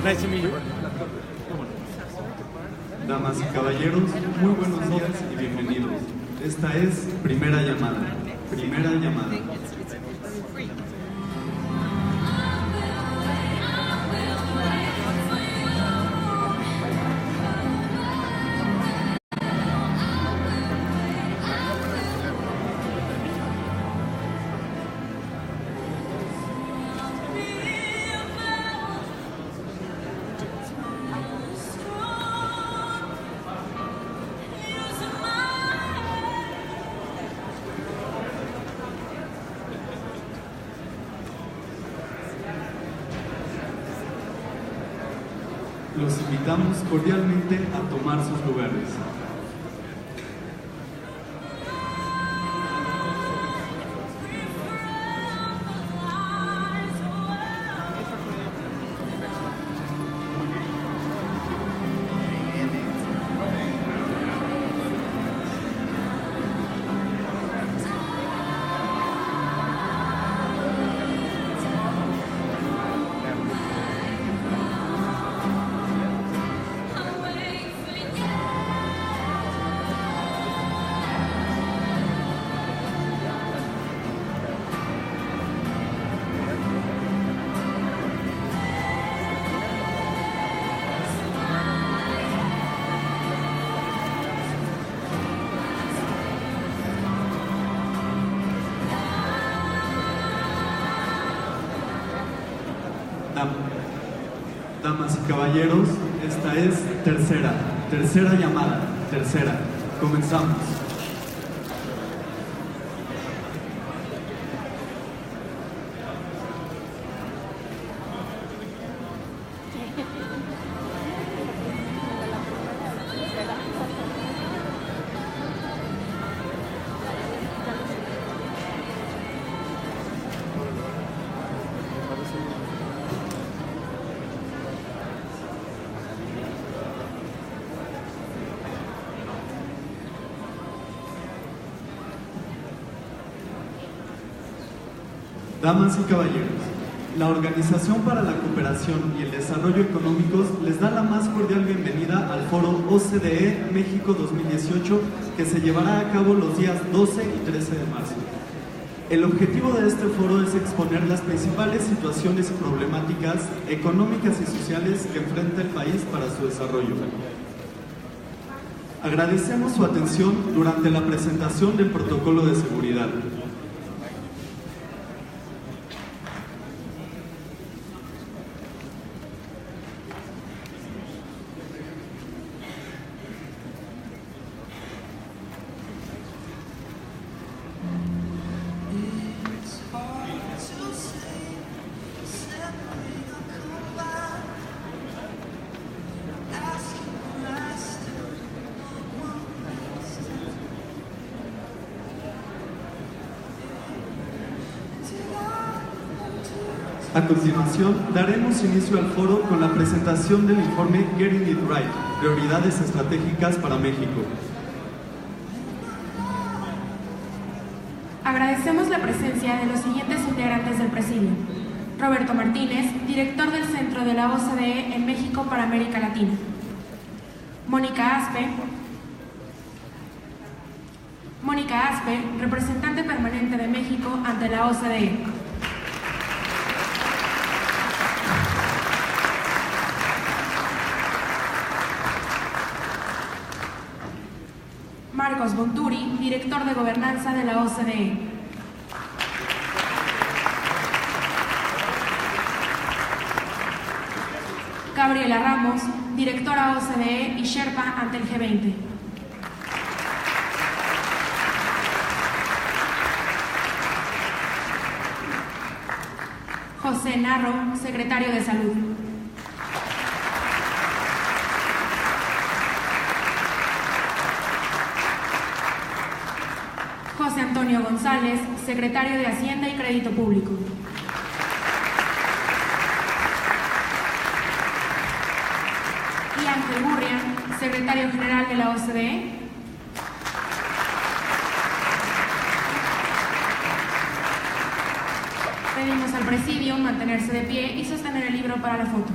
Nice to meet you. Damas y caballeros, muy buenos días y bienvenidos. Esta es Primera Llamada. Primera Llamada. Los invitamos cordialmente a tomar sus lugares. Damas y caballeros, esta es tercera llamada, tercera. Comenzamos. Damas y caballeros, la Organización para la Cooperación y el Desarrollo Económicos les da la más cordial bienvenida al foro OCDE México 2018 que se llevará a cabo los días 12 y 13 de marzo. El objetivo de este foro es exponer las principales situaciones y problemáticas económicas y sociales que enfrenta el país para su desarrollo. Agradecemos su atención durante la presentación del protocolo de seguridad. A continuación, daremos inicio al foro con la presentación del informe Getting It Right, Prioridades Estratégicas para México. Agradecemos la presencia de los siguientes integrantes del presidio. Roberto Martínez, director del Centro de la OCDE en México para América Latina. Mónica Aspe, representante permanente de México ante la OCDE. Marcos Bonturi, director de Gobernanza de la OCDE. Gabriela Ramos, directora OCDE y Sherpa ante el G20. José Narro, secretario de Salud. José Antonio González, secretario de Hacienda y Crédito Público. Y Ángel Gurria, secretario general de la OCDE. Pedimos al presidio mantenerse de pie y sostener el libro para la foto.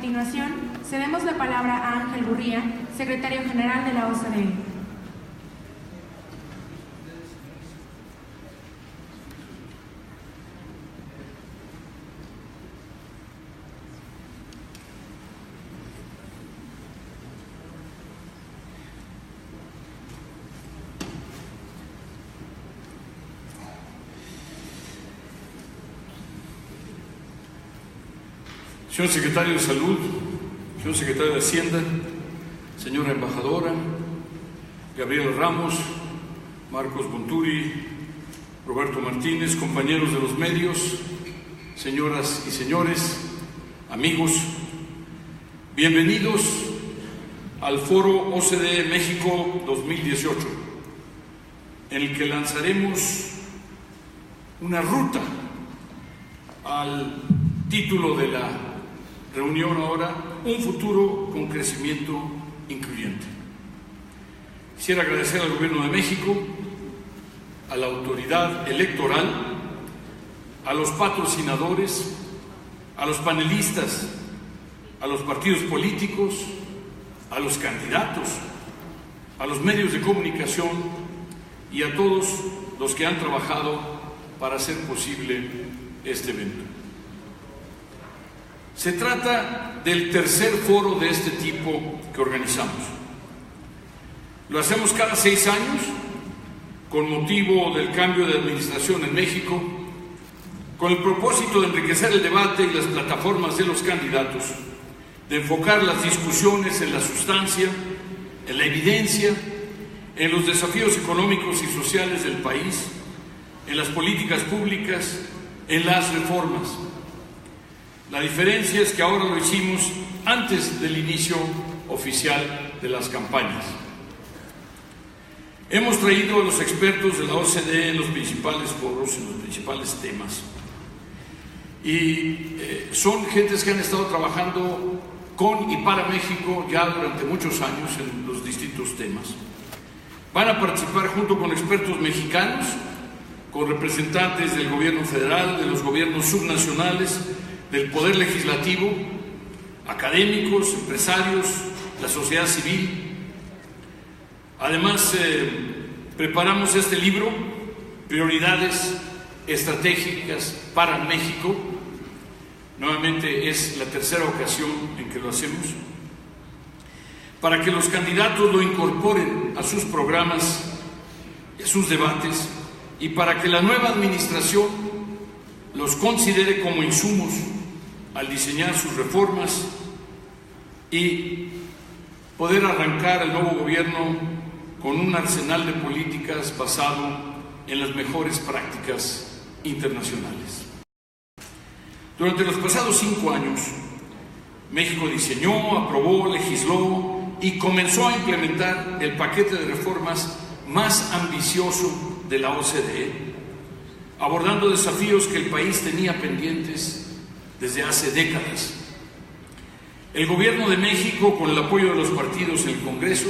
continuación, cedemos la palabra a Ángel Gurría, secretario general de la OCDE. Señor secretario de Salud, señor secretario de Hacienda, señora embajadora, Gabriela Ramos, Marcos Bonturi, Roberto Martínez, compañeros de los medios, señoras y señores, amigos, bienvenidos al Foro OCDE México 2018, en el que lanzaremos una ruta al título de la reunión ahora, un futuro con crecimiento incluyente. Quisiera agradecer al Gobierno de México, a la autoridad electoral, a los patrocinadores, a los panelistas, a los partidos políticos, a los candidatos, a los medios de comunicación y a todos los que han trabajado para hacer posible este evento. Se trata del tercer foro de este tipo que organizamos. Lo hacemos cada 6 años con motivo del cambio de administración en México, con el propósito de enriquecer el debate y las plataformas de los candidatos, de enfocar las discusiones en la sustancia, en la evidencia, en los desafíos económicos y sociales del país, en las políticas públicas, en las reformas. La diferencia es que ahora lo hicimos antes del inicio oficial de las campañas. Hemos traído a los expertos de la OCDE en los principales foros, en los principales temas. Y son gentes que han estado trabajando con y para México ya durante muchos años en los distintos temas. Van a participar junto con expertos mexicanos, con representantes del gobierno federal, de los gobiernos subnacionales, del Poder Legislativo, académicos, empresarios, la sociedad civil. Además, preparamos este libro, Prioridades Estratégicas para México. Nuevamente es la tercera ocasión en que lo hacemos, para que los candidatos lo incorporen a sus programas, a sus debates, y para que la nueva administración los considere como insumos al diseñar sus reformas y poder arrancar el nuevo gobierno con un arsenal de políticas basado en las mejores prácticas internacionales. Durante los pasados 5 años, México diseñó, aprobó, legisló y comenzó a implementar el paquete de reformas más ambicioso de la OCDE, abordando desafíos que el país tenía pendientes desde hace décadas. El Gobierno de México, con el apoyo de los partidos en el Congreso,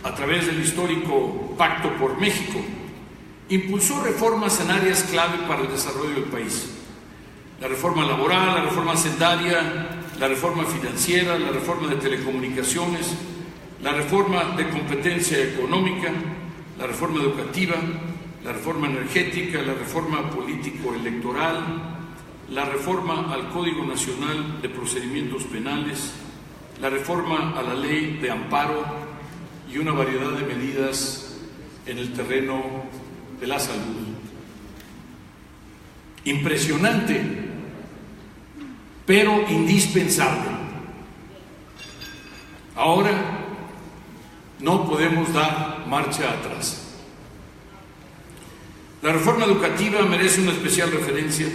a través del histórico Pacto por México, impulsó reformas en áreas clave para el desarrollo del país. La reforma laboral, la reforma hacendaria, la reforma financiera, la reforma de telecomunicaciones, la reforma de competencia económica, la reforma educativa, la reforma energética, la reforma político-electoral, la reforma al Código Nacional de Procedimientos Penales, la reforma a la Ley de Amparo y una variedad de medidas en el terreno de la salud. Impresionante, pero indispensable. Ahora no podemos dar marcha atrás. La reforma educativa merece una especial referencia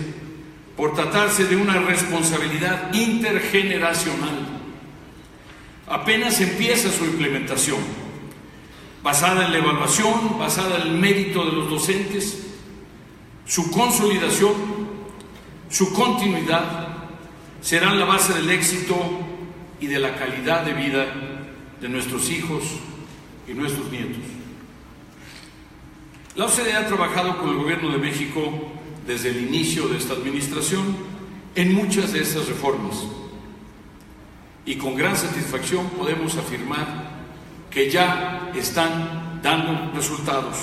por tratarse de una responsabilidad intergeneracional. Apenas empieza su implementación, basada en la evaluación, basada en el mérito de los docentes, su consolidación, su continuidad, serán la base del éxito y de la calidad de vida de nuestros hijos y nuestros nietos. La OCDE ha trabajado con el Gobierno de México desde el inicio de esta administración en muchas de esas reformas. y con gran satisfacción podemos afirmar que ya están dando resultados.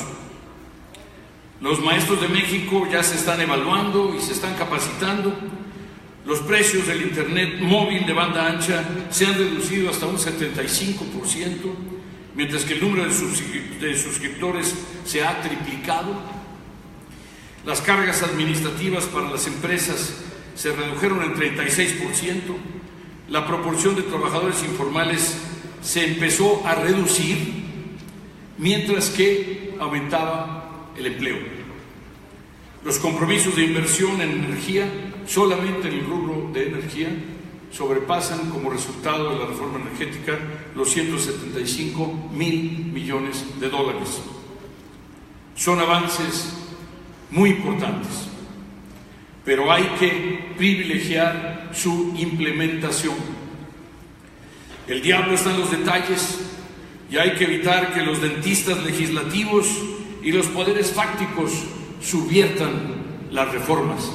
Los maestros de México ya se están evaluando y se están capacitando. Los precios del Internet móvil de banda ancha se han reducido hasta un 75%, mientras que el número de suscriptores se ha triplicado. Las cargas administrativas para las empresas se redujeron en 36%. La proporción de trabajadores informales se empezó a reducir, mientras que aumentaba el empleo. Los compromisos de inversión en energía, solamente en el rubro de energía, sobrepasan como resultado de la reforma energética los 175,000 millones de dólares. Son avances muy importantes, pero hay que privilegiar su implementación. El diablo está en los detalles y hay que evitar que los dentistas legislativos y los poderes fácticos subviertan las reformas.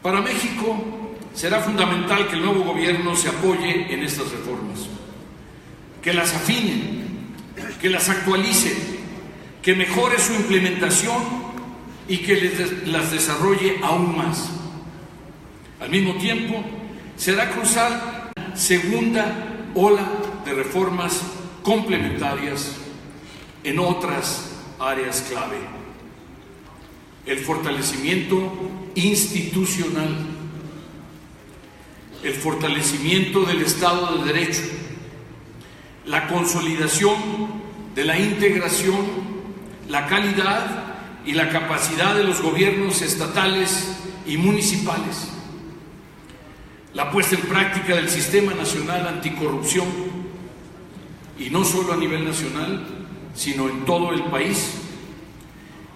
Para México será fundamental que el nuevo gobierno se apoye en estas reformas, que las afine, que las actualice, que mejore su implementación y que las desarrolle aún más. Al mismo tiempo, será crucial una segunda ola de reformas complementarias en otras áreas clave. El fortalecimiento institucional, el fortalecimiento del Estado de Derecho, la consolidación de la integración, la calidad y la capacidad de los gobiernos estatales y municipales, la puesta en práctica del Sistema Nacional Anticorrupción, y no solo a nivel nacional, sino en todo el país,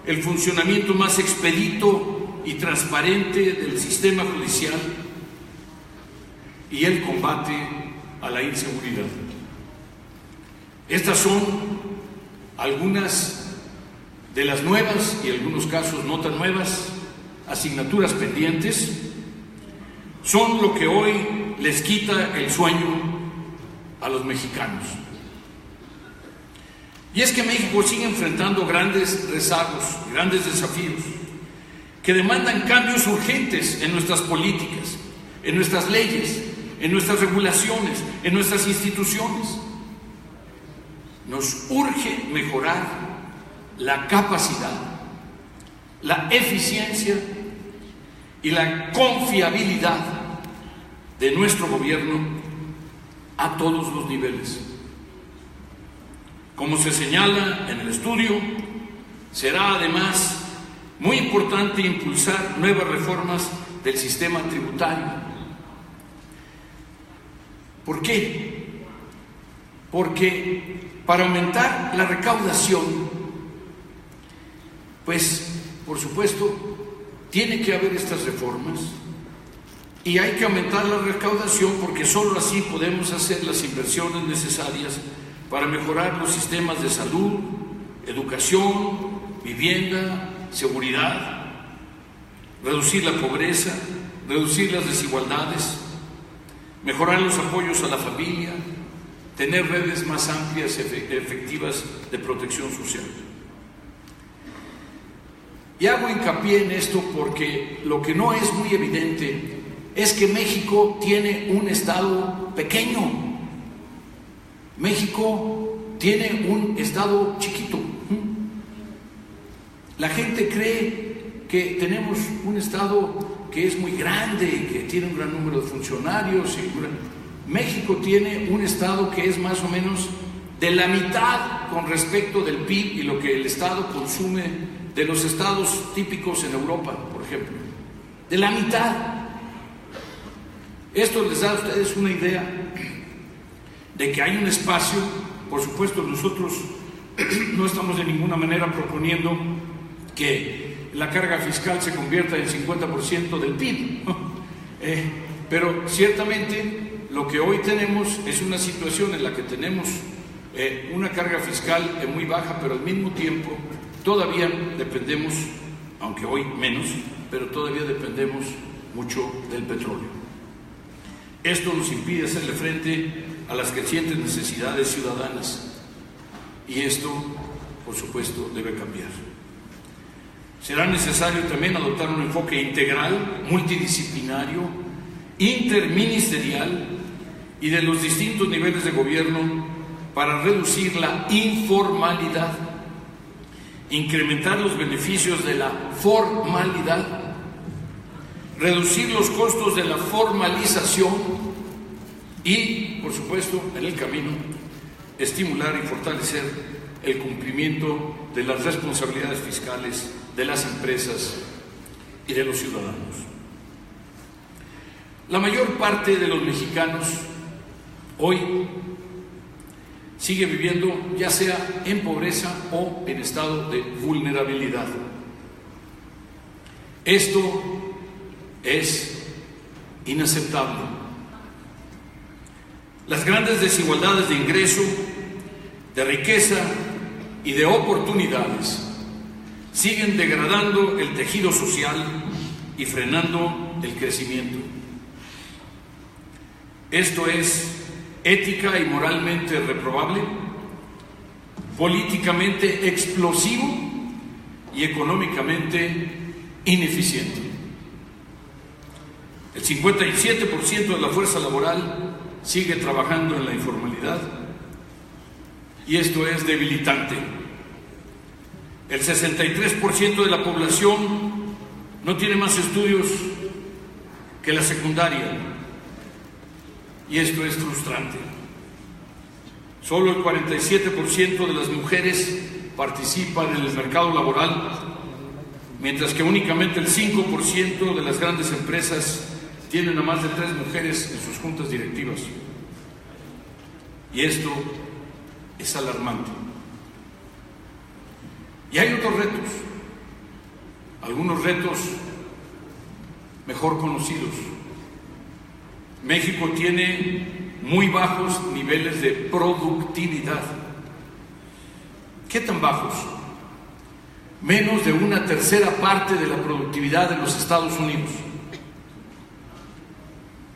el funcionamiento más expedito y transparente del sistema judicial y el combate a la inseguridad. Estas son algunas de las nuevas y en algunos casos no tan nuevas asignaturas pendientes. Son lo que hoy les quita el sueño a los mexicanos. Y es que México sigue enfrentando grandes rezagos, grandes desafíos, que demandan cambios urgentes en nuestras políticas, en nuestras leyes, en nuestras regulaciones, en nuestras instituciones. Nos urge mejorar la capacidad, la eficiencia y la confiabilidad de nuestro gobierno a todos los niveles. Como se señala en el estudio, será además muy importante impulsar nuevas reformas del sistema tributario. ¿Por qué? Porque para aumentar la recaudación, pues, por supuesto, tiene que haber estas reformas y hay que aumentar la recaudación porque solo así podemos hacer las inversiones necesarias para mejorar los sistemas de salud, educación, vivienda, seguridad, reducir la pobreza, reducir las desigualdades, mejorar los apoyos a la familia, tener redes más amplias y efectivas de protección social. Y hago hincapié en esto porque lo que no es muy evidente es que México tiene un estado pequeño. México tiene un estado chiquito. La gente cree que tenemos un estado que es muy grande, que tiene un gran número de funcionarios. México tiene un estado que es más o menos de la mitad con respecto del PIB y lo que el estado consume de los estados típicos en Europa, por ejemplo. De la mitad. Esto les da a ustedes una idea de que hay un espacio. Por supuesto, nosotros no estamos de ninguna manera proponiendo que la carga fiscal se convierta en 50% del PIB, pero ciertamente lo que hoy tenemos es una situación en la que tenemos una carga fiscal muy baja, pero al mismo tiempo todavía dependemos, aunque hoy menos, pero todavía dependemos mucho del petróleo. Esto nos impide hacerle frente a las crecientes necesidades ciudadanas y esto, por supuesto, debe cambiar. Será necesario también adoptar un enfoque integral, multidisciplinario, interministerial y de los distintos niveles de gobierno para reducir la informalidad, incrementar los beneficios de la formalidad, reducir los costos de la formalización y, por supuesto, en el camino, estimular y fortalecer el cumplimiento de las responsabilidades fiscales de las empresas y de los ciudadanos. La mayor parte de los mexicanos hoy sigue viviendo ya sea en pobreza o en estado de vulnerabilidad. Esto es inaceptable. Las grandes desigualdades de ingreso, de riqueza y de oportunidades siguen degradando el tejido social y frenando el crecimiento. Esto es ética y moralmente reprobable, políticamente explosivo y económicamente ineficiente. El 57% de la fuerza laboral sigue trabajando en la informalidad y esto es debilitante. El 63% de la población no tiene más estudios que la secundaria y esto es frustrante. Solo el 47% de las mujeres participan en el mercado laboral, mientras que únicamente el 5% de las grandes empresas tienen a más de 3 mujeres en sus juntas directivas. Y esto es alarmante. Y hay otros retos, algunos retos mejor conocidos. México tiene muy bajos niveles de productividad. ¿Qué tan bajos? Menos de 1/3 parte de la productividad de los Estados Unidos.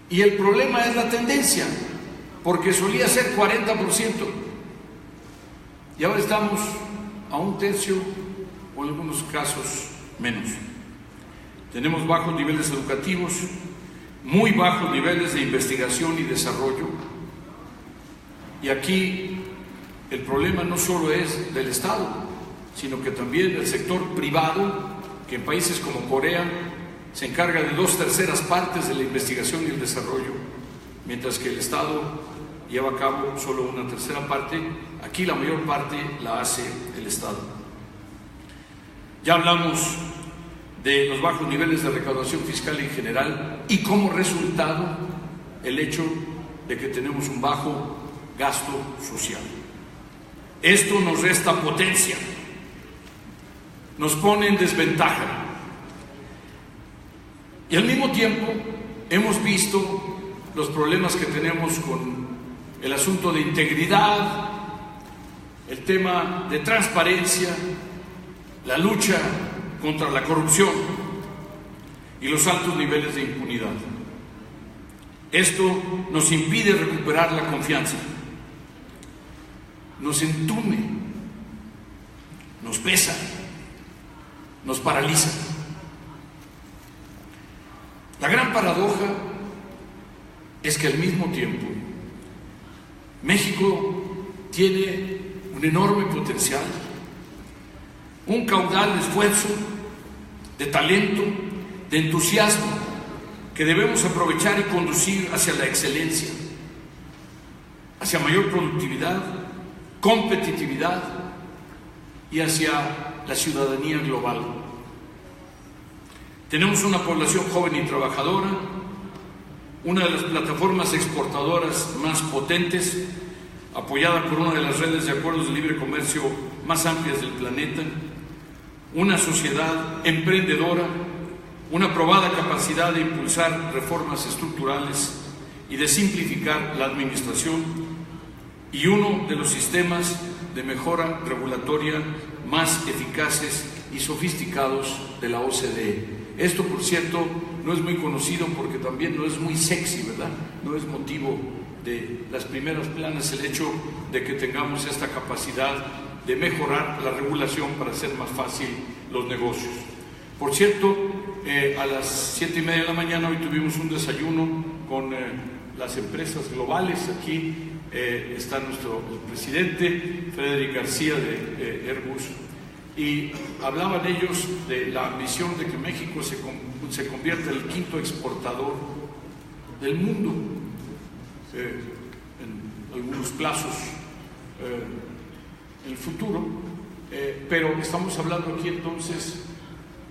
Y el problema es la tendencia, porque solía ser 40%. Y ahora estamos a 1/3 o en algunos casos menos. Tenemos bajos niveles educativos, muy bajos niveles de investigación y desarrollo. Y aquí el problema no solo es del Estado, sino que también del sector privado, que en países como Corea se encarga de 2/3 partes de la investigación y el desarrollo, mientras que el Estado lleva a cabo solo 1/3 parte. Aquí la mayor parte la hace el Estado. Ya hablamos de los bajos niveles de recaudación fiscal en general y como resultado el hecho de que tenemos un bajo gasto social. Esto nos resta potencia, nos pone en desventaja. Y al mismo tiempo hemos visto los problemas que tenemos con el asunto de integridad, el tema de transparencia, la lucha contra la corrupción y los altos niveles de impunidad. Esto nos impide recuperar la confianza, nos entume, nos pesa, nos paraliza. La gran paradoja es que al mismo tiempo México tiene un enorme potencial, un caudal de esfuerzo, de talento, de entusiasmo que debemos aprovechar y conducir hacia la excelencia, hacia mayor productividad, competitividad y hacia la ciudadanía global. Tenemos una población joven y trabajadora, una de las plataformas exportadoras más potentes, apoyada por una de las redes de acuerdos de libre comercio más amplias del planeta, una sociedad emprendedora, una probada capacidad de impulsar reformas estructurales y de simplificar la administración, y uno de los sistemas de mejora regulatoria más eficaces y sofisticados de la OCDE. Esto, por cierto, no es muy conocido porque también no es muy sexy, ¿verdad? No es motivo de las primeras planas el hecho de que tengamos esta capacidad de mejorar la regulación para hacer más fácil los negocios. Por cierto, a las 7:30 de la mañana hoy tuvimos un desayuno con las empresas globales. Aquí está nuestro presidente, Frederic García de Airbus, y hablaban ellos de la ambición de que México se convierta en el 5º exportador del mundo en algunos plazos en el futuro, pero estamos hablando aquí entonces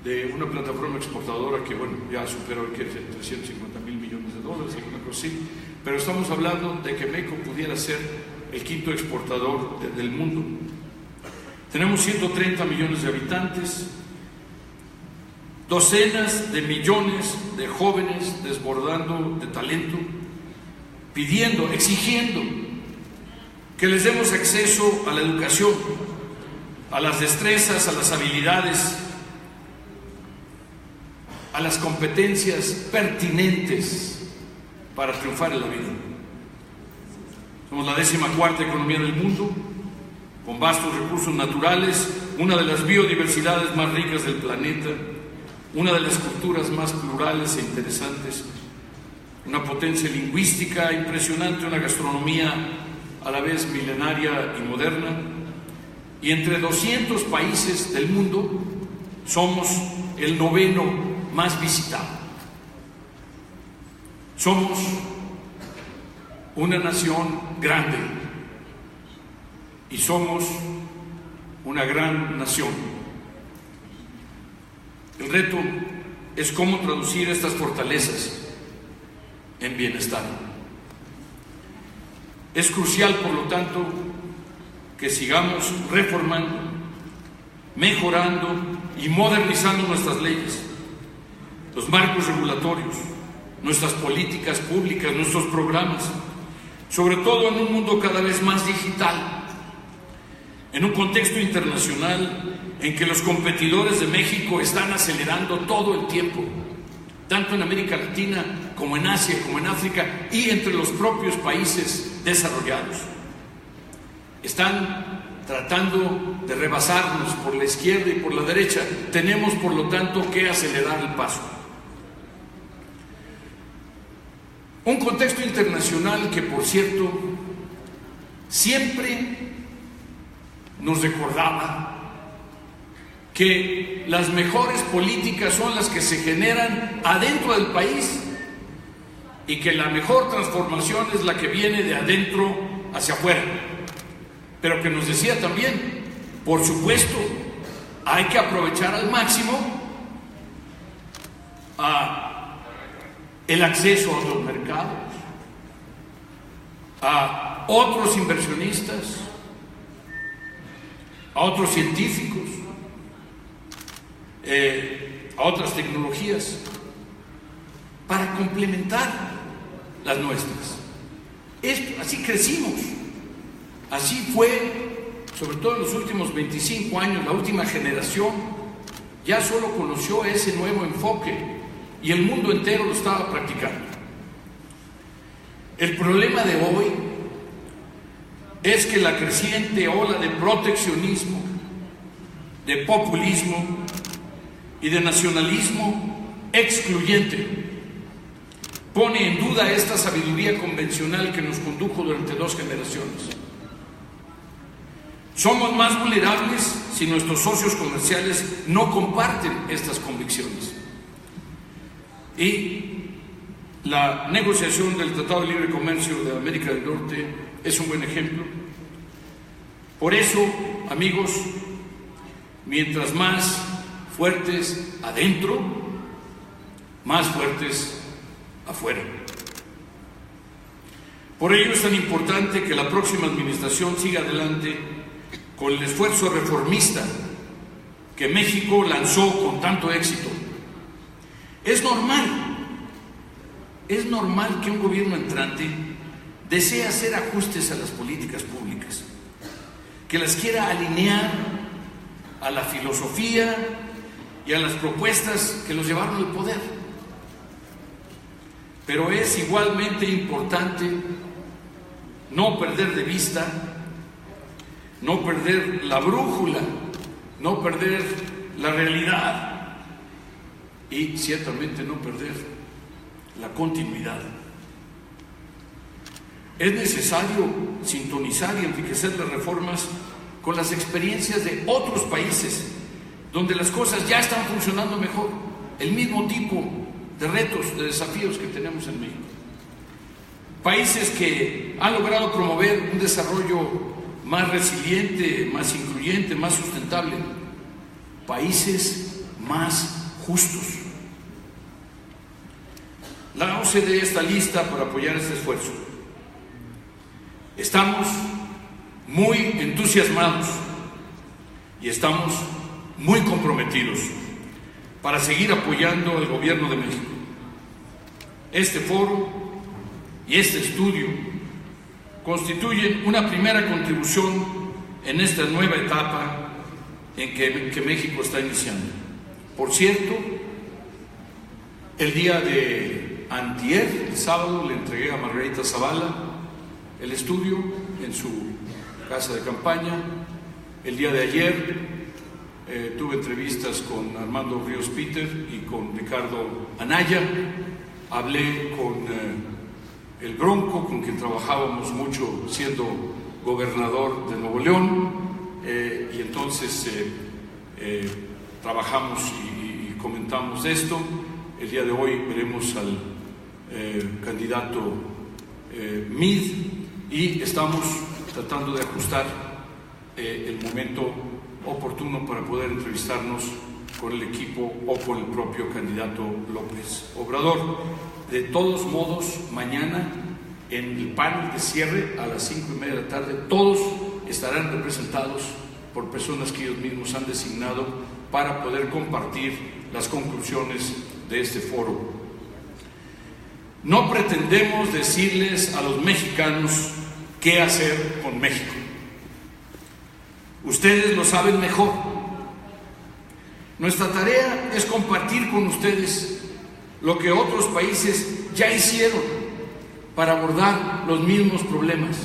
de una plataforma exportadora que, bueno, ya superó que 350,000 millones de dólares, alguna cosa así, pero estamos hablando de que México pudiera ser el 5º exportador del mundo. Tenemos 130 millones de habitantes, docenas de millones de jóvenes desbordando de talento, pidiendo, exigiendo que les demos acceso a la educación, a las destrezas, a las habilidades, a las competencias pertinentes para triunfar en la vida. Somos la 14ª economía del mundo, con vastos recursos naturales, una de las biodiversidades más ricas del planeta, una de las culturas más plurales e interesantes, una potencia lingüística impresionante, una gastronomía a la vez milenaria y moderna, y entre 200 países del mundo somos el 9º más visitado. Somos una nación grande y somos una gran nación. El reto es cómo traducir estas fortalezas en bienestar. Es crucial, por lo tanto, que sigamos reformando, mejorando y modernizando nuestras leyes, los marcos regulatorios, nuestras políticas públicas, nuestros programas, sobre todo en un mundo cada vez más digital, en un contexto internacional en que los competidores de México están acelerando todo el tiempo, tanto en América Latina como en Asia, como en África y entre los propios países desarrollados. Están tratando de rebasarnos por la izquierda y por la derecha. Tenemos, por lo tanto, que acelerar el paso. Un contexto internacional que, por cierto, siempre nos recordaba que las mejores políticas son las que se generan adentro del país y que la mejor transformación es la que viene de adentro hacia afuera. Pero que nos decía también, por supuesto, hay que aprovechar al máximo el acceso a otros mercados, a otros inversionistas, a otros científicos, a otras tecnologías, para complementar las nuestras. Así crecimos, así fue, sobre todo en los últimos 25 años, la última generación ya solo conoció ese nuevo enfoque y el mundo entero lo estaba practicando. El problema de hoy es que la creciente ola de proteccionismo, de populismo y de nacionalismo excluyente pone en duda esta sabiduría convencional que nos condujo durante 2 generaciones. Somos más vulnerables si nuestros socios comerciales no comparten estas convicciones. Y la negociación del Tratado de Libre Comercio de América del Norte es un buen ejemplo. Por eso, amigos, mientras más fuertes adentro, más fuertes afuera. Por ello es tan importante que la próxima administración siga adelante con el esfuerzo reformista que México lanzó con tanto éxito. Es normal que un gobierno entrante desee hacer ajustes a las políticas públicas, que las quiera alinear a la filosofía y a las propuestas que los llevaron al poder. Pero es igualmente importante no perder de vista, no perder la brújula, no perder la realidad y ciertamente no perder la continuidad. Es necesario sintonizar y enriquecer las reformas con las experiencias de otros países donde las cosas ya están funcionando mejor, el mismo tipo de retos, de desafíos que tenemos en México. Países que han logrado promover un desarrollo más resiliente, más incluyente, más sustentable. Países más justos. La OCDE está lista para apoyar este esfuerzo. Estamos muy entusiasmados y estamos muy comprometidos para seguir apoyando al Gobierno de México. Este foro y este estudio constituyen una primera contribución en esta nueva etapa en que México está iniciando. Por cierto, el día de antier, el sábado, le entregué a Margarita Zavala el estudio en su casa de campaña. El día de ayer tuve entrevistas con Armando Ríos Peter y con Ricardo Anaya. Hablé con el Bronco, con quien trabajábamos mucho siendo gobernador de Nuevo León, y entonces trabajamos y comentamos esto. El día de hoy veremos al candidato Mid y estamos tratando de ajustar el momento oportuno para poder entrevistarnos con el equipo o con el propio candidato López Obrador. De todos modos, mañana en el panel de cierre a las 5:30 de la tarde, todos estarán representados por personas que ellos mismos han designado para poder compartir las conclusiones de este foro. No pretendemos decirles a los mexicanos qué hacer con México. Ustedes lo saben mejor. Nuestra tarea es compartir con ustedes lo que otros países ya hicieron para abordar los mismos problemas.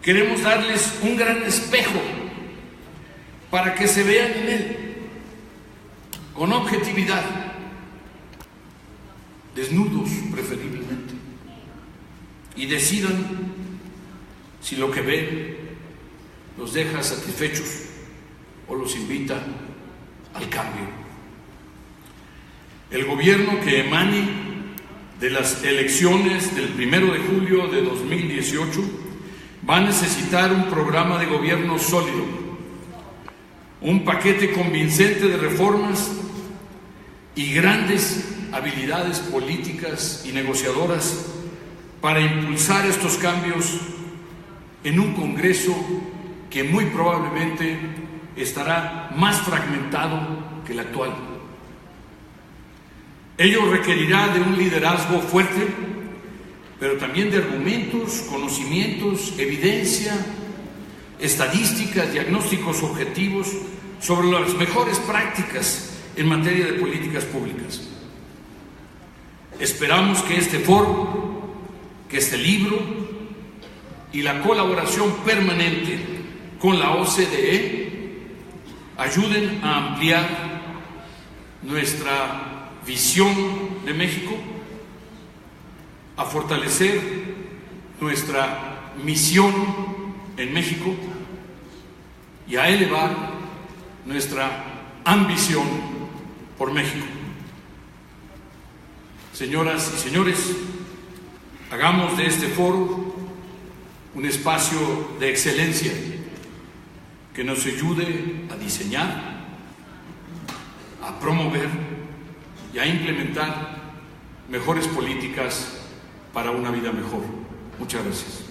Queremos darles un gran espejo para que se vean en él con objetividad, desnudos preferiblemente, y decidan si lo que ven los deja satisfechos o los invita al cambio. El gobierno que emane de las elecciones del 1 de julio de 2018 va a necesitar un programa de gobierno sólido, un paquete convincente de reformas y grandes habilidades políticas y negociadoras para impulsar estos cambios en un Congreso que muy probablemente estará más fragmentado que el actual. Ello requerirá de un liderazgo fuerte, pero también de argumentos, conocimientos, evidencia, estadísticas, diagnósticos objetivos sobre las mejores prácticas en materia de políticas públicas. Esperamos que este foro, que este libro y la colaboración permanente con la OCDE ayuden a ampliar nuestra visión de México, a fortalecer nuestra misión en México y a elevar nuestra ambición por México. Señoras y señores, hagamos de este foro un espacio de excelencia que nos ayude a diseñar, a promover y a implementar mejores políticas para una vida mejor. Muchas gracias.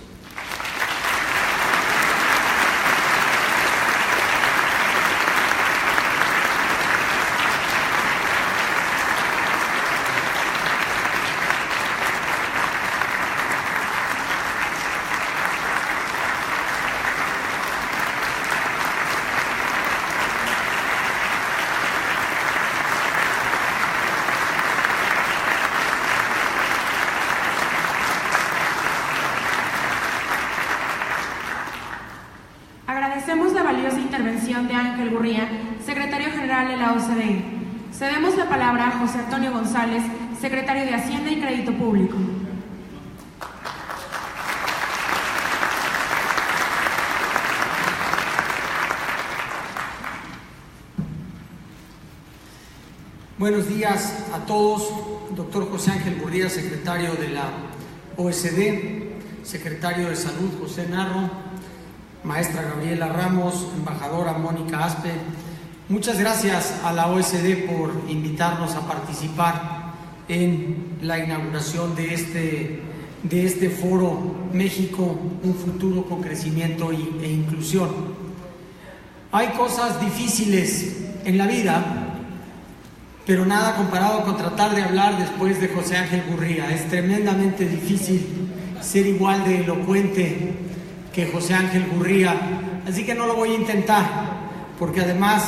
Ángel Gurría, secretario general de la OCDE. Cedemos la palabra a José Antonio González, secretario de Hacienda y Crédito Público. Buenos días a todos. Doctor José Ángel Gurría, secretario de la OSD, secretario de Salud José Narro, maestra Gabriela Ramos, embajadora Mónica Aspe. Muchas gracias a la OSD por invitarnos a participar en la inauguración de este foro México, un futuro con crecimiento e inclusión. Hay cosas difíciles en la vida, pero nada comparado con tratar de hablar después de José Ángel Gurría. Es tremendamente difícil ser igual de elocuente que José Ángel Gurría, así que no lo voy a intentar, porque además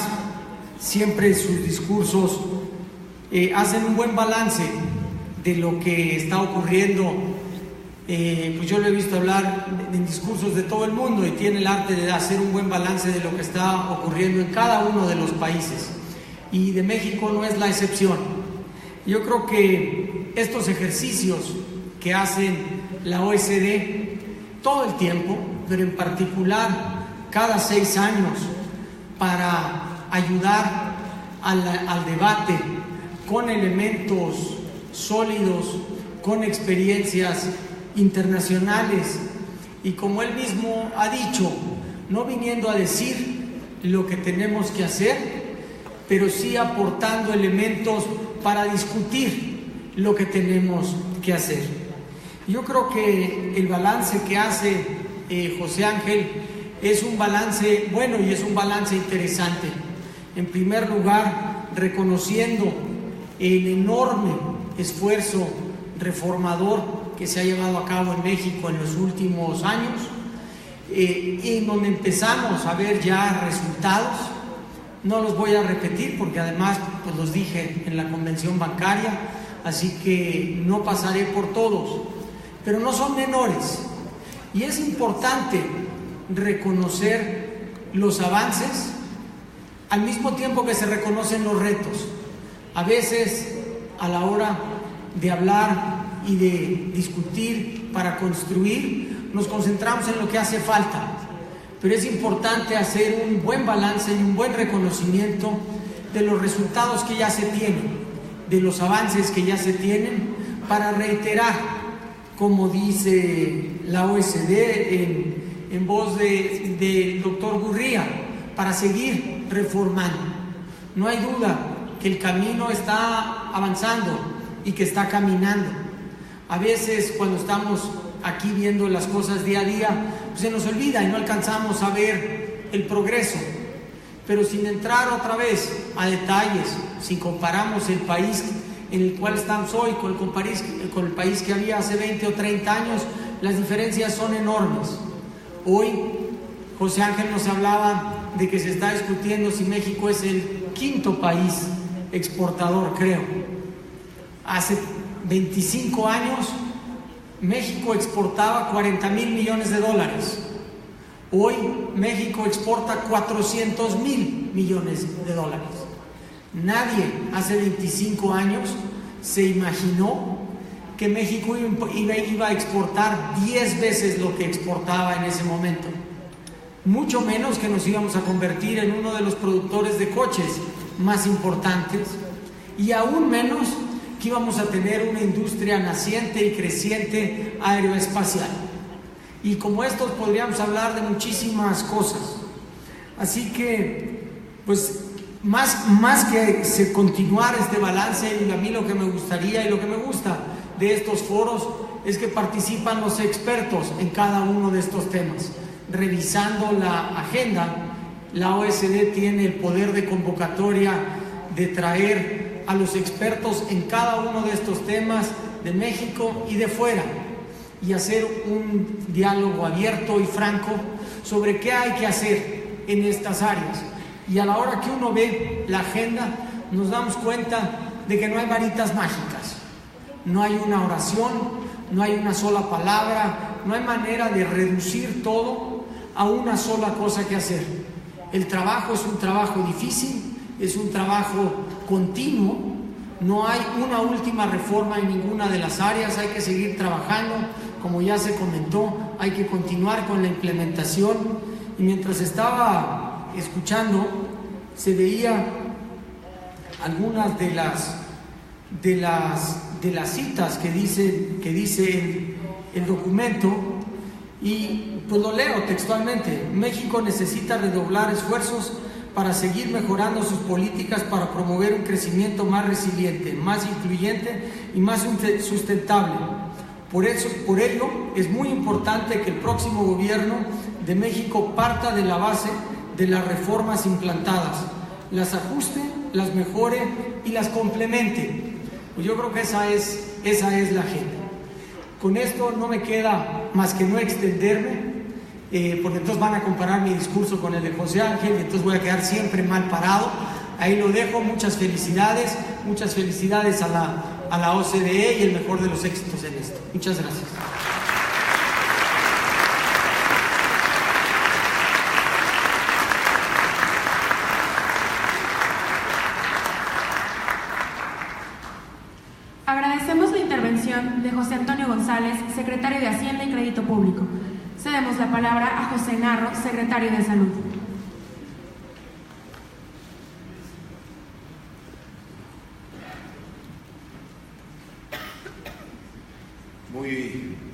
siempre sus discursos hacen un buen balance de lo que está ocurriendo. Pues yo lo he visto hablar en discursos de todo el mundo y tiene el arte de hacer un buen balance de lo que está ocurriendo en cada uno de los países. Y de México no es la excepción. Yo creo que estos ejercicios que hacen la OSD todo el tiempo, pero en particular cada 6 años, para ayudar al debate con elementos sólidos, con experiencias internacionales y, como él mismo ha dicho, no viniendo a decir lo que tenemos que hacer, pero sí aportando elementos para discutir lo que tenemos que hacer. Yo creo que el balance que hace José Ángel es un balance bueno y es un balance interesante. En primer lugar, reconociendo el enorme esfuerzo reformador que se ha llevado a cabo en México en los últimos años, en donde empezamos a ver ya resultados. No los voy a repetir porque además pues los dije en la convención bancaria, así que no pasaré por todos, pero no son menores y es importante reconocer los avances al mismo tiempo que se reconocen los retos. A veces, a la hora de hablar y de discutir para construir, nos concentramos en lo que hace falta. Pero es importante hacer un buen balance y un buen reconocimiento de los resultados que ya se tienen, de los avances que ya se tienen, para reiterar, como dice la OSD en voz del doctor Gurría, para seguir reformando. No hay duda que el camino está avanzando y que está caminando. A veces cuando estamos aquí viendo las cosas día a día, pues se nos olvida y no alcanzamos a ver el progreso. Pero sin entrar otra vez a detalles, si comparamos el país en el cual estamos hoy con el país que había hace 20 o 30 años, las diferencias son enormes. Hoy José Ángel nos hablaba de que se está discutiendo si México es el 5º país exportador, creo. Hace 25 años México exportaba $40,000 millones. Hoy México exporta $400,000 millones. Nadie hace 25 años se imaginó que México iba a exportar 10 veces lo que exportaba en ese momento. Mucho menos que nos íbamos a convertir en uno de los productores de coches más importantes, y aún menos que íbamos a tener una industria naciente y creciente aeroespacial. Y como estos podríamos hablar de muchísimas cosas. Así que, pues, más que continuar este balance, y a mí lo que me gustaría y lo que me gusta de estos foros es que participan los expertos en cada uno de estos temas. Revisando la agenda, la OSD tiene el poder de convocatoria de traer a los expertos en cada uno de estos temas de México y de fuera, y hacer un diálogo abierto y franco sobre qué hay que hacer en estas áreas. Y a la hora que uno ve la agenda, nos damos cuenta de que no hay varitas mágicas, no hay una oración, no hay una sola palabra, no hay manera de reducir todo a una sola cosa que hacer. el trabajo es un trabajo difícil, es un trabajo continuo, no hay una última reforma en ninguna de las áreas, hay que seguir trabajando, como ya se comentó, hay que continuar con la implementación. Y mientras estaba escuchando, se veía algunas de las citas que dice el documento, y pues lo leo textualmente: México necesita redoblar esfuerzos para seguir mejorando sus políticas para promover un crecimiento más resiliente, más incluyente y más sustentable. Por ello es muy importante que el próximo gobierno de México parta de la base de las reformas implantadas, las ajuste, las mejore y las complemente. Pues yo creo que esa es la agenda. Con esto no me queda más que no extenderme, porque entonces van a comparar mi discurso con el de José Ángel y entonces voy a quedar siempre mal parado. Ahí lo dejo. Muchas felicidades a la OCDE y el mejor de los éxitos en esto. Muchas gracias. Agradecemos la intervención de José Antonio González, secretario de Hacienda y Crédito Público. Cedemos la palabra a José Narro, secretario de Salud.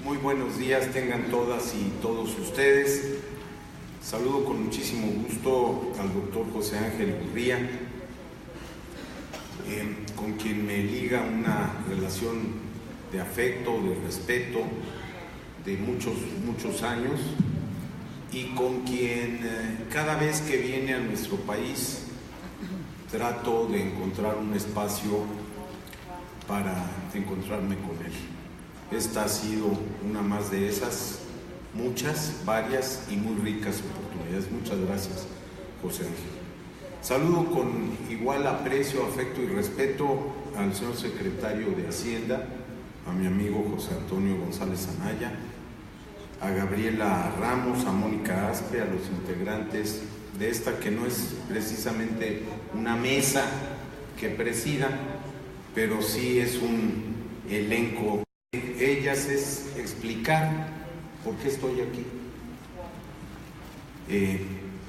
Muy buenos días tengan todas y todos ustedes. Saludo con muchísimo gusto al doctor José Ángel Gurría, con quien me liga una relación de afecto, de respeto, de muchos años, y con quien cada vez que viene a nuestro país trato de encontrar un espacio para encontrarme con él. Esta ha sido una más de esas varias y muy ricas oportunidades. Muchas gracias, José Ángel. Saludo con igual aprecio, afecto y respeto al señor secretario de Hacienda, a mi amigo José Antonio González Anaya, a Gabriela Ramos, a Mónica Aspe, a los integrantes de esta que no es precisamente una mesa que presida, pero sí es un elenco. Ellas es explicar por qué estoy aquí.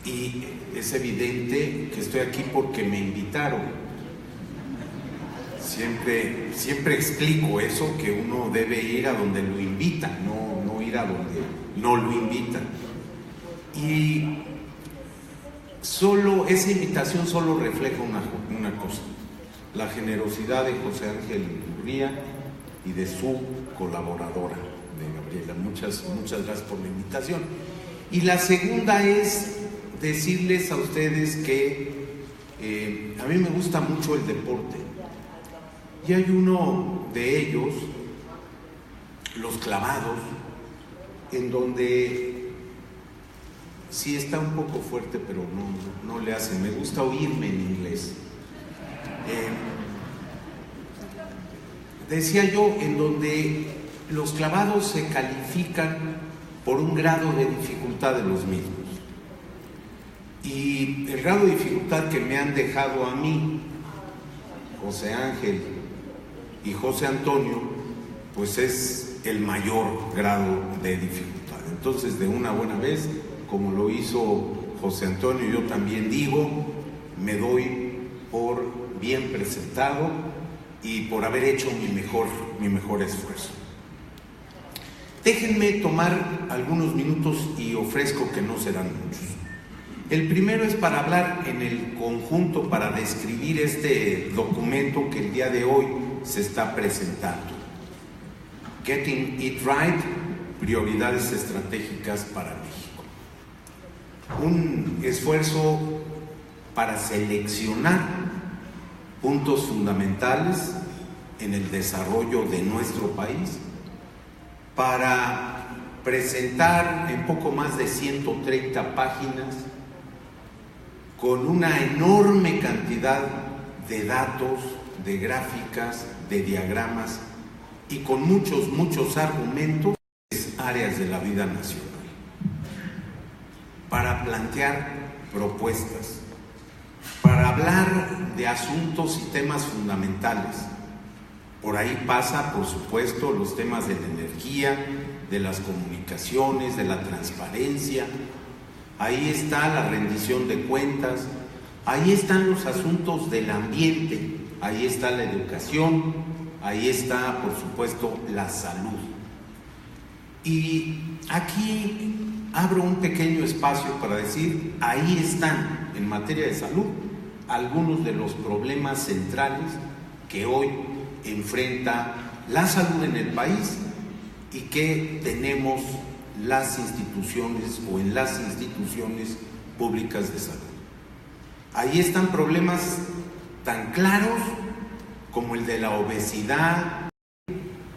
Y es evidente que estoy aquí porque me invitaron. Siempre explico eso, que uno debe ir a donde lo invitan, no ir a donde no lo invitan. Y esa invitación solo refleja una cosa: la generosidad de José Ángel Gurría y de su colaboradora, de Gabriela. Muchas gracias por la invitación. Y la segunda es decirles a ustedes que a mí me gusta mucho el deporte, y hay uno de ellos, los clavados, en donde sí está un poco fuerte, pero no le hace. Me gusta oírme en inglés. Decía yo, en donde los clavados se califican por un grado de dificultad de los mismos. Y el grado de dificultad que me han dejado a mí, José Ángel y José Antonio, pues es el mayor grado de dificultad. Entonces, de una buena vez, como lo hizo José Antonio, yo también digo, me doy por bien presentado y por haber hecho mi mejor esfuerzo. Déjenme tomar algunos minutos y ofrezco que no serán muchos. El primero es para hablar en el conjunto, para describir este documento que el día de hoy se está presentando. Getting It Right, prioridades estratégicas para México. Un esfuerzo para seleccionar puntos fundamentales en el desarrollo de nuestro país, para presentar en poco más de 130 páginas, con una enorme cantidad de datos, de gráficas, de diagramas y con muchos argumentos en áreas de la vida nacional, para plantear propuestas para hablar de asuntos y temas fundamentales. Por ahí pasa, por supuesto, los temas de la energía, de las comunicaciones, de la transparencia. Ahí está la rendición de cuentas, ahí están los asuntos del ambiente, ahí está la educación, ahí está, por supuesto, la salud. Y aquí abro un pequeño espacio para decir, ahí están, en materia de salud, algunos de los problemas centrales que hoy enfrenta la salud en el país y que tenemos las instituciones o en las instituciones públicas de salud. Ahí están problemas tan claros como el de la obesidad,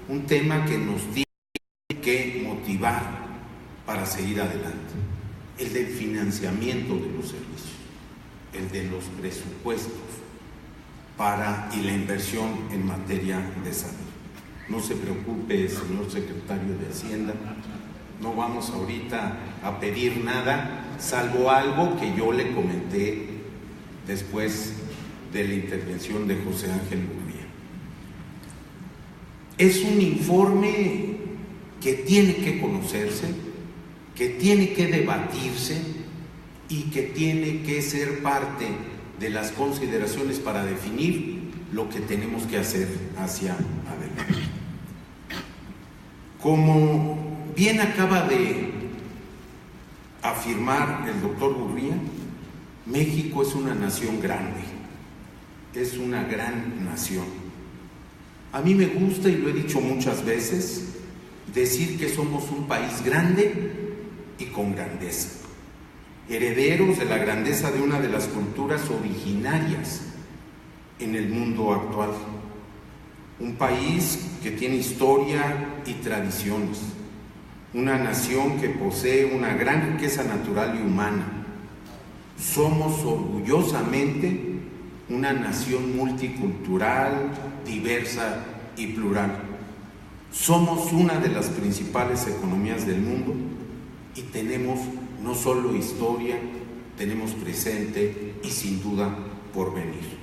un tema que nos tiene que motivar para seguir adelante, el del financiamiento de los servicios, el de los presupuestos y la inversión en materia de salud. No se preocupe, señor secretario de Hacienda, no vamos ahorita a pedir nada, salvo algo que yo le comenté después de la intervención de José Ángel Gurría. Es un informe que tiene que conocerse, que tiene que debatirse y que tiene que ser parte de las consideraciones para definir lo que tenemos que hacer hacia adelante. Como bien acaba de afirmar el doctor Gurría, México es una nación grande, es una gran nación. A mí me gusta, y lo he dicho muchas veces, decir que somos un país grande y con grandeza, herederos de la grandeza de una de las culturas originarias en el mundo actual. Un país que tiene historia y tradiciones, una nación que posee una gran riqueza natural y humana. Somos orgullosamente una nación multicultural, diversa y plural. Somos una de las principales economías del mundo y tenemos no solo historia, tenemos presente y sin duda porvenir.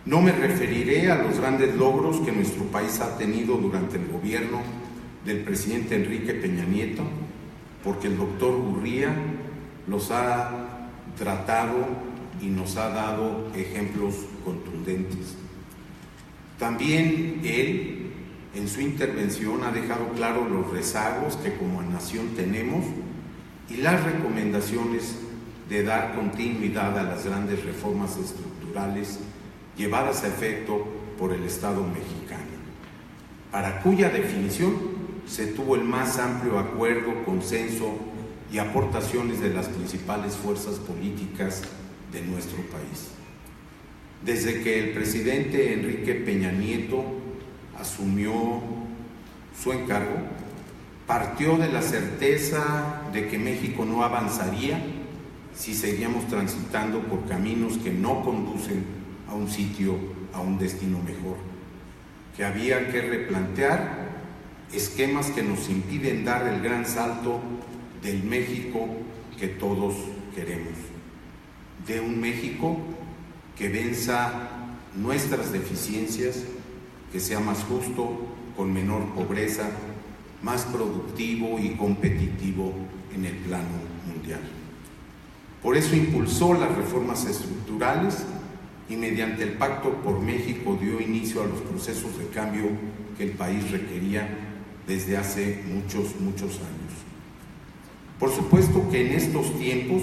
No me referiré a los grandes logros que nuestro país ha tenido durante el gobierno del presidente Enrique Peña Nieto, porque el doctor Gurría los ha tratado y nos ha dado ejemplos contundentes. También él, en su intervención, ha dejado claro los rezagos que como nación tenemos y las recomendaciones de dar continuidad a las grandes reformas estructurales llevadas a efecto por el Estado mexicano, para cuya definición se tuvo el más amplio acuerdo, consenso y aportaciones de las principales fuerzas políticas de nuestro país. Desde que el presidente Enrique Peña Nieto asumió su encargo, partió de la certeza de que México no avanzaría si seguíamos transitando por caminos que no conducen a un sitio, a un destino mejor, que había que replantear esquemas que nos impiden dar el gran salto del México que todos queremos, de un México que venza nuestras deficiencias, que sea más justo, con menor pobreza, más productivo y competitivo en el plano mundial. Por eso impulsó las reformas estructurales y mediante el Pacto por México dio inicio a los procesos de cambio que el país requería desde hace muchos años. Por supuesto que en estos tiempos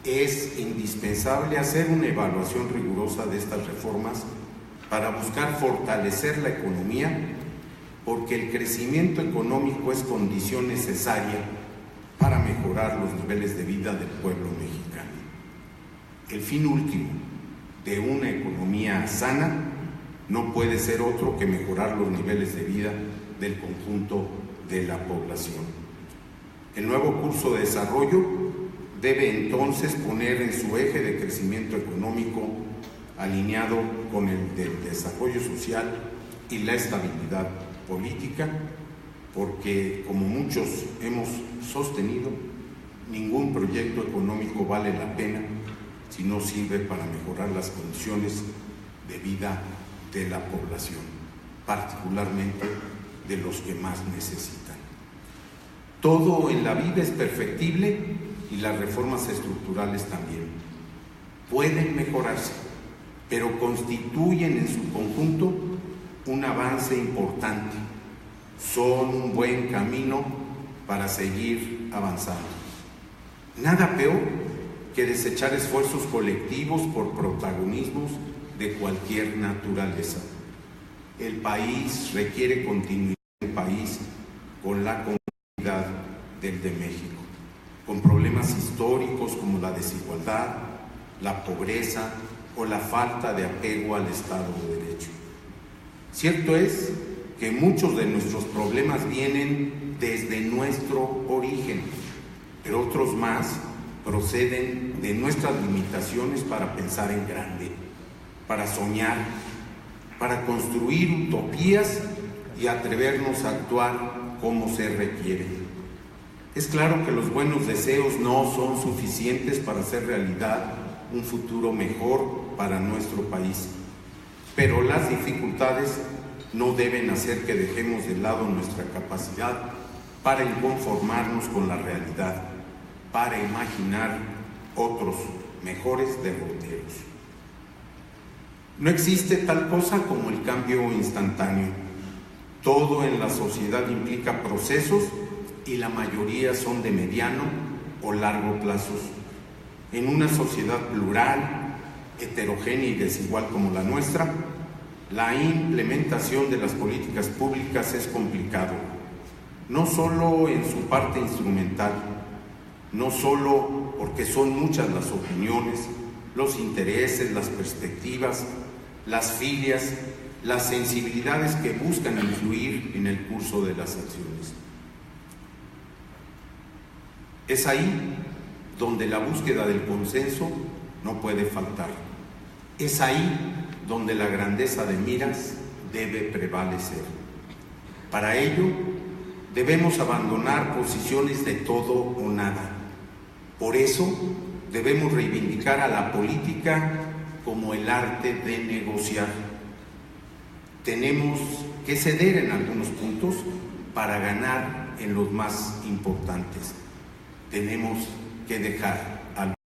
es indispensable hacer una evaluación rigurosa de estas reformas para buscar fortalecer la economía, porque el crecimiento económico es condición necesaria para mejorar los niveles de vida del pueblo mexicano. El fin último de una economía sana no puede ser otro que mejorar los niveles de vida del conjunto de la población. El nuevo curso de desarrollo debe entonces poner en su eje de crecimiento económico alineado con el del desarrollo social y la estabilidad política, porque como muchos hemos sostenido, ningún proyecto económico vale la pena si no sirve para mejorar las condiciones de vida de la población, particularmente de los que más necesitan. Todo en la vida es perfectible y las reformas estructurales también. Pueden mejorarse, pero constituyen en su conjunto un avance importante. Son un buen camino para seguir avanzando. Nada peor que desechar esfuerzos colectivos por protagonismos de cualquier naturaleza. El país requiere continuidad, un país con la comunidad del de México, con problemas históricos como la desigualdad, la pobreza o la falta de apego al Estado de Derecho. Cierto es que muchos de nuestros problemas vienen desde nuestro origen, pero otros más proceden de nuestras limitaciones para pensar en grande, para soñar, para construir utopías y atrevernos a actuar como se requiere. Es claro que los buenos deseos no son suficientes para hacer realidad un futuro mejor para nuestro país, pero las dificultades no deben hacer que dejemos de lado nuestra capacidad para inconformarnos con la realidad, para imaginar otros mejores derroteros. No existe tal cosa como el cambio instantáneo. Todo en la sociedad implica procesos y la mayoría son de mediano o largo plazo. En una sociedad plural, heterogénea y desigual como la nuestra, la implementación de las políticas públicas es complicado, no solo en su parte instrumental, no solo porque son muchas las opiniones, los intereses, las perspectivas, las filias, las sensibilidades que buscan influir en el curso de las acciones. Es ahí donde la búsqueda del consenso no puede faltar. Es ahí donde la grandeza de miras debe prevalecer. Para ello, debemos abandonar posiciones de todo o nada. Por eso, debemos reivindicar a la política como el arte de negociar. Tenemos que ceder en algunos puntos para ganar en los más importantes. Tenemos que dejar